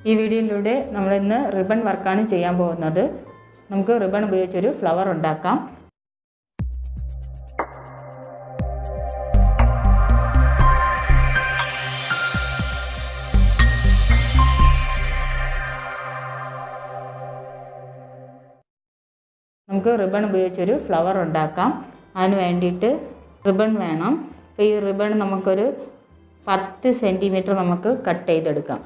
ഈ വീഡിയോയിലൂടെ നമ്മൾ ഇന്ന് റിബൺ വർക്കാണ് ചെയ്യാൻ പോകുന്നത്. നമുക്ക് റിബൺ ഉപയോഗിച്ച് ഒരു ഫ്ലവർ ഉണ്ടാക്കാം. അതിന് വേണ്ടിയിട്ട് റിബൺ വേണം. അപ്പോൾ ഈ റിബൺ നമുക്കൊരു 10 സെൻറ്റിമീറ്റർ നമുക്ക് കട്ട് ചെയ്തെടുക്കാം.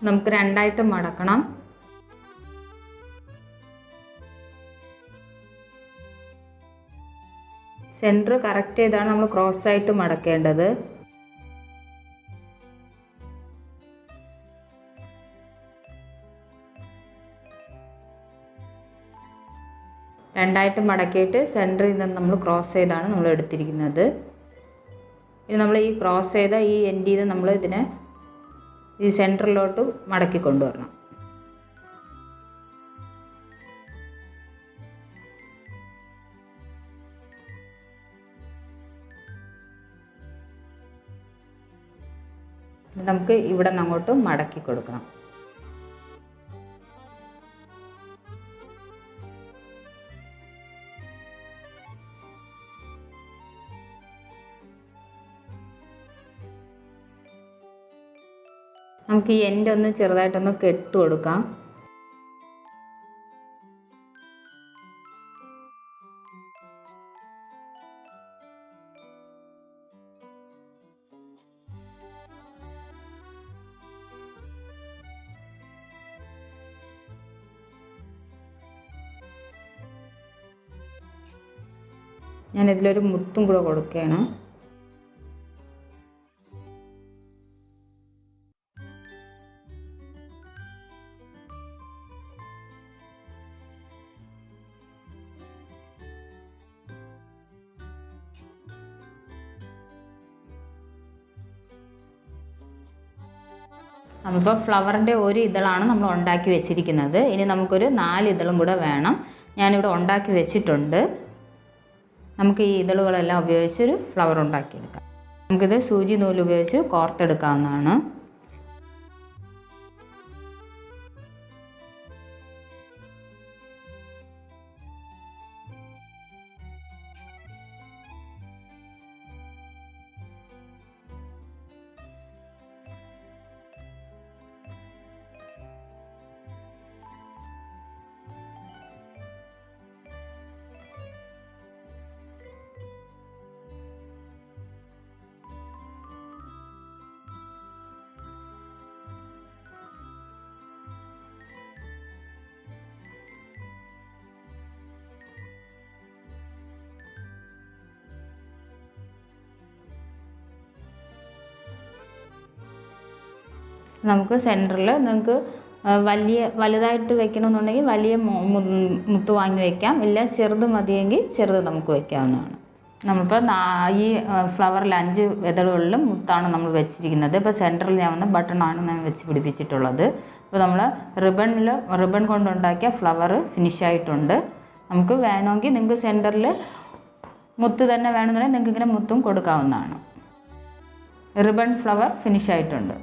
നമുക്ക് രണ്ടായിട്ട് മടക്കണം. സെൻറ്റർ കറക്റ്റ് ചെയ്താണ് നമ്മൾ ക്രോസ് ആയിട്ട് മടക്കേണ്ടത്. രണ്ടായിട്ട് മടക്കിയിട്ട് സെൻറ്ററിൽ നിന്ന് നമ്മൾ ക്രോസ് ചെയ്താണ് നമ്മൾ എടുത്തിരിക്കുന്നത്. ഇനി നമ്മൾ ഈ ക്രോസ് ചെയ്ത ഈ എൻഡിൽ നിന്ന് നമ്മൾ ഇതിനെ ഈ സെൻറ്ററിലോട്ട് മടക്കി കൊണ്ടുവരണം. നമുക്ക് ഇവിടെ നിന്ന് അങ്ങോട്ട് മടക്കി കൊടുക്കണം. നമുക്ക് ഈ എൻഡ് ഒന്ന് ചെറുതായിട്ടൊന്ന് കെട്ട് കൊടുക്കാം. ഞാൻ ഇതിലൊരു മുത്തും കൂടെ കൊടുക്കുകയാണ്. നമ്മളിപ്പോൾ ഫ്ലവറിൻ്റെ ഒരു ഇതളാണ് നമ്മൾ ഉണ്ടാക്കി വെച്ചിരിക്കുന്നത്. ഇനി നമുക്കൊരു 4 ഇതളും കൂടെ വേണം. ഞാനിവിടെ ഉണ്ടാക്കി വെച്ചിട്ടുണ്ട്. നമുക്ക് ഈ ഇതളുകളെല്ലാം ഉപയോഗിച്ചൊരു ഫ്ലവർ ഉണ്ടാക്കിയെടുക്കാം. നമുക്കിത് സൂചി നൂല് ഉപയോഗിച്ച് കോർത്തെടുക്കാവുന്നതാണ്. നമുക്ക് സെൻറ്ററിൽ നിങ്ങൾക്ക് വലുതായിട്ട് വെക്കണമെന്നുണ്ടെങ്കിൽ വലിയ മുത്ത് വാങ്ങി വയ്ക്കാം. ഇല്ല ചെറുത് മതിയെങ്കിൽ ചെറുത് നമുക്ക് വയ്ക്കാവുന്നതാണ്. നമ്മളിപ്പോൾ ഈ ഫ്ലവറിൽ 5 ഇതളുകളിലും മുത്താണ് നമ്മൾ വെച്ചിരിക്കുന്നത്. ഇപ്പോൾ സെൻറ്ററിൽ ഞാൻ വന്ന ബട്ടണാണ് ഞാൻ വെച്ച് പിടിപ്പിച്ചിട്ടുള്ളത്. അപ്പോൾ നമ്മൾ റിബൺ കൊണ്ടുണ്ടാക്കിയ ഫ്ലവർ ഫിനിഷായിട്ടുണ്ട്. നമുക്ക് വേണമെങ്കിൽ നിങ്ങൾക്ക് സെൻറ്ററിൽ മുത്ത് തന്നെ വേണമെന്നുണ്ടെങ്കിൽ നിങ്ങൾക്ക് ഇങ്ങനെ മുത്തും കൊടുക്കാവുന്നതാണ്. Ribbon flower ഫിനിഷായിട്ടുണ്ട്.